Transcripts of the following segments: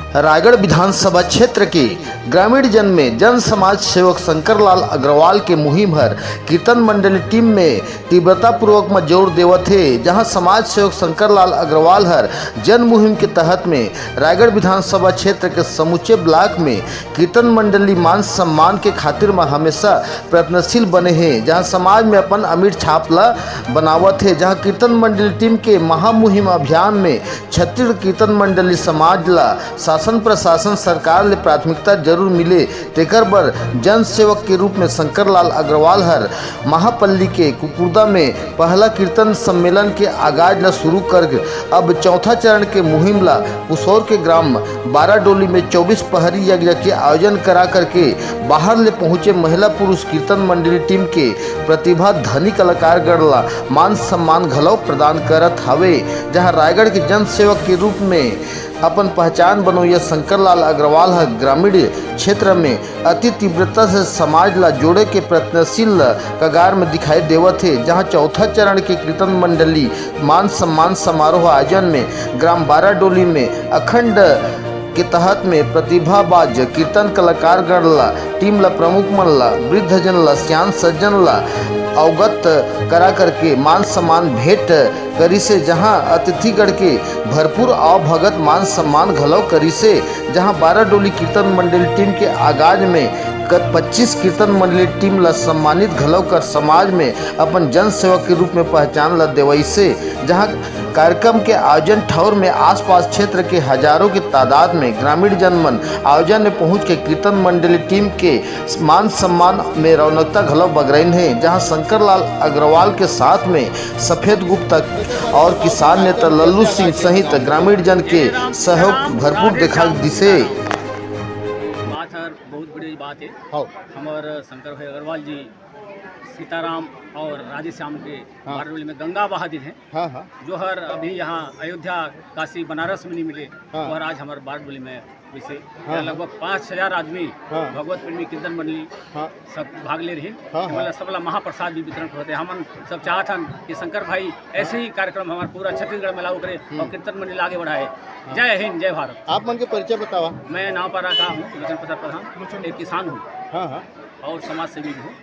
रायगढ़ विधानसभा क्षेत्र के ग्रामीण जन में जन समाज सेवक शंकरलाल अग्रवाल के मुहिम हर कीर्तन मंडली टीम में तीव्रता पूर्वक में जोर देवत है। जहां समाज सेवक शंकरलाल अग्रवाल हर जन मुहिम के तहत में रायगढ़ विधानसभा क्षेत्र के समूचे ब्लॉक में कीर्तन मंडली मान सम्मान के खातिर में हमेशा प्रयत्नशील बने हैं। जहां समाज में अपन अमीर छाप ला बनावत है। जहां कीर्तन मंडली टीम के महामुहिम अभियान में छत्तीसगढ़ कीर्तन मंडली समाज ला शासन प्रशासन सरकार ले प्राथमिकता जरूर मिले तेकर बर जन सेवक के रूप में शंकरलाल अग्रवाल हर महापल्ली के कुकुरदा में पहला कीर्तन सम्मेलन के आगाज ला शुरू कर अब चौथा चरण के मुहिम ला पुसौर के ग्राम बाराडोली में 24 पहरी यज्ञ के आयोजन करा करके बाहर ले पहुंचे महिला पुरुष कीर्तन मंडली टीम के प्रतिभा धनी कलाकार गण ला मान सम्मान घलव प्रदान करत हवे। जहां रायगढ़ के जन सेवक के रूप में अपन पहचान बनोया शंकरलाल अग्रवाल है ग्रामीण क्षेत्र में अति तीव्रता से समाज ला जोड़े के प्रयत्नशील कगार में दिखाई देवत है। जहां चौथा चरण के कीर्तन मंडली मान सम्मान समारोह आयोजन में ग्राम बाराडोली में अखंड के तहत में प्रतिभाबाज कीर्तन कलाकार गण ला टीम ला प्रमुख मन ला वृद्ध जन ला सियान सज्जन ला अवगत करा करके मान सम्मान भेंट करी से। जहां अतिथिगढ़ के भरपूर आवभगत मान सम्मान घलव करी से। जहां बाराडोली कीर्तन मंडली टीम के आगाज में 25 कीर्तन मंडली टीम ला सम्मानित घलव कर समाज में अपन जन सेवक के रूप में पहचान ला देवई से। जहां कार्यक्रम के आयोजन ठौर में आसपास क्षेत्र के हजारों की तादाद में ग्रामीण जनमन आयोजन में पहुंच के कीर्तन मंडली टीम के मान सम्मान में रौनकता घलव बगरैन है। जहां शंकरलाल अग्रवाल के साथ में सफेद गुप्ता और किसान नेता लल्लू सिंह सहित ग्रामीण जन के सहयोग भरपूर दिखाई दिसे। बहुत बड़ी बात है। हमारे शंकर भाई अग्रवाल जी सीताराम और राधे श्याम के बाराडोली में गंगा बहादुर हैं। जो हर अभी यहाँ अयोध्या काशी बनारस में नहीं मिले वो हर आज हमारे बाराडोली में वैसे लगभग 5000 आदमी भगवत प्रेमी कीर्तन मंडली सब भाग ले रही मतलब सबला महाप्रसाद भी वितरण होते हैं। हम सब चाहत हन कि शंकर भाई ऐसे ही कार्यक्रम हमारे पूरा छत्तीसगढ़ में लागू करे और कीर्तन मंडली आगे बढ़ाए। जय हिंद जय भारत। आप मन के परिचय बतावा। मैं नावपारा का हूँ, लोचन प्रसाद प्रधान, एक किसान हूँ और समाज सेवी भी हूँ।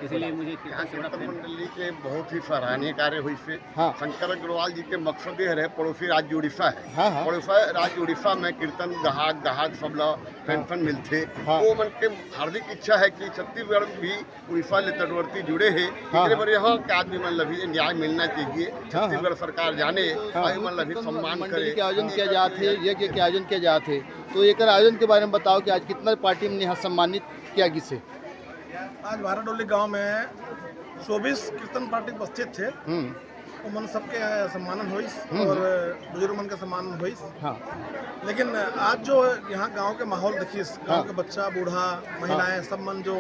इसलिए मुझे कीर्तन मंडली के बहुत ही सराहनीय कार्य हुई से। शंकर अग्रवाल जी के मकसद ये है पड़ोसी राज्य उड़ीसा है। पड़ोसी राज्य उड़ीसा में कीर्तन गाहक सब लोग पेंशन मिलते। वो मन के हार्दिक इच्छा है कि छत्तीसगढ़ भी उड़ीसा ले तटवर्ती जुड़े है पर यहाँ के आदमी मन भी न्याय मिलना चाहिए। छत्तीसगढ़ सरकार जाने मन भी सम्मान करे के आयोजन किया जाते यज्ञ के आयोजन किया जाते। तो एक आयोजन के बारे में बताओ कि आज कितना पार्टी में यहाँ सम्मानित किया किसे। आज बाराडोली गांव में 24 कीर्तन पार्टी उपस्थित थे। तो मन सबके सम्मानन हुई और बुजुर्ग मन का सम्मान हुई। लेकिन आज जो यहाँ गांव के माहौल देखिए, गांव के बच्चा बूढ़ा महिलाएं सब मन जो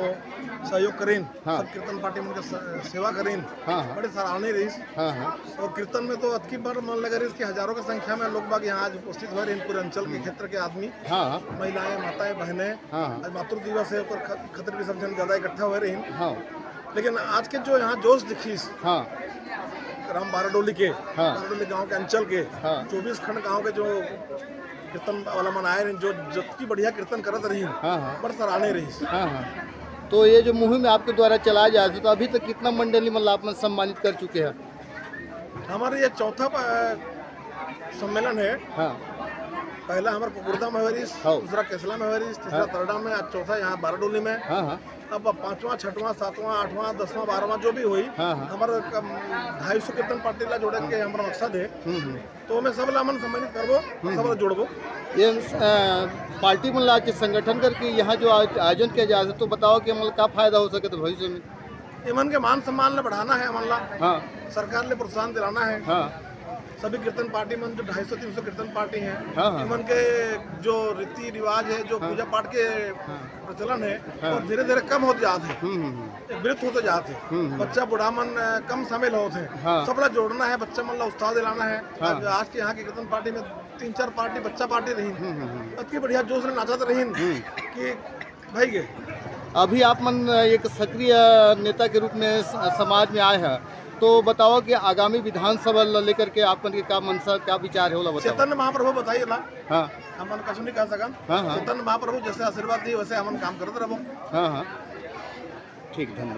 सहयोग करें सब कीर्तन पार्टी मन के सेवा करें बड़े सराहनीय रही। और कीर्तन में तो अतकी बार मन लगा रही कि हजारों की संख्या में लोग बाग यहाँ आज उपस्थित हो रहे हैं। पूरे अंचल के क्षेत्र के आदमी महिलाएं माताएं बहनें आज मातृ दिवस है खतर भी सब जन ज्यादा इकट्ठा हो रहे हैं। लेकिन आज के जो यहाँ जोश दिखी ग्राम बाराडोली के बाराडोली गांव के अंचल के 24 खंड गांव के जो कीर्तन वाला मन आए जो जबकि बढ़िया कीर्तन करत रही बड़ सराहनीय रही। तो ये जो मुहिम आपके द्वारा चलाया जा रहा है तो अभी तक कितना मंडली मतलब आप सम्मानित कर चुके हैं। हमारे ये चौथा सम्मेलन है। पहला हमारे कुकुरदा में हुई, दूसरा केसला में हुई, तीसरा तरडा में, आज चौथा यहाँ बाराडोली में। अब 5वां 6वां 7वां 8वां 10वां 12वां जो भी हुई हमारे 250 कीर्तन पार्टी ला जोड़े के हमारा मकसद है। तो मैं सब ला मन सम्मानित करबो सब जोड़बो। ये पार्टी मन ला के संगठन करके यहाँ जो आयोजन किया जा रहा है तो बताओ कि मतलब क्या फायदा हो सके तो भविष्य में इमन के मान सम्मान ला बढ़ाना है। मन ला सरकार ले प्रोत्साहन दिलाना है। सभी कीर्तन पार्टी मन जो 250-300 कीर्तन पार्टी हैं इमन के जो रीति रिवाज है जो पूजा पाठ के प्रचलन है और धीरे धीरे कम होते जाते हैं, विलुप्त होते जाते हैं। बच्चा बूढ़ा मन कम शामिल होते हैं। सबला जोड़ना है, बच्चा मन ला उत्साह दिलाना है। आज के यहाँ की कीर्तन पार्टी में 3-4 पार्टी बच्चा पार्टी रही अति बढ़िया जोश से नाचत रही कि भाई गे। अभी आप मन एक सक्रिय नेता के रूप में समाज में आए हैं तो बताओ कि आगामी विधानसभा लेकर के आपन के का मनसा क्या विचार है, बताओ। चैतन्य महाप्रभु बताइए ला। हाँ हमन कछु नहीं कह सकन। हाँ हाँ चैतन्य महाप्रभु जैसे आशीर्वाद दिए वैसे हमन काम करते रहो। हाँ हाँ, ठीक, धन्यवाद।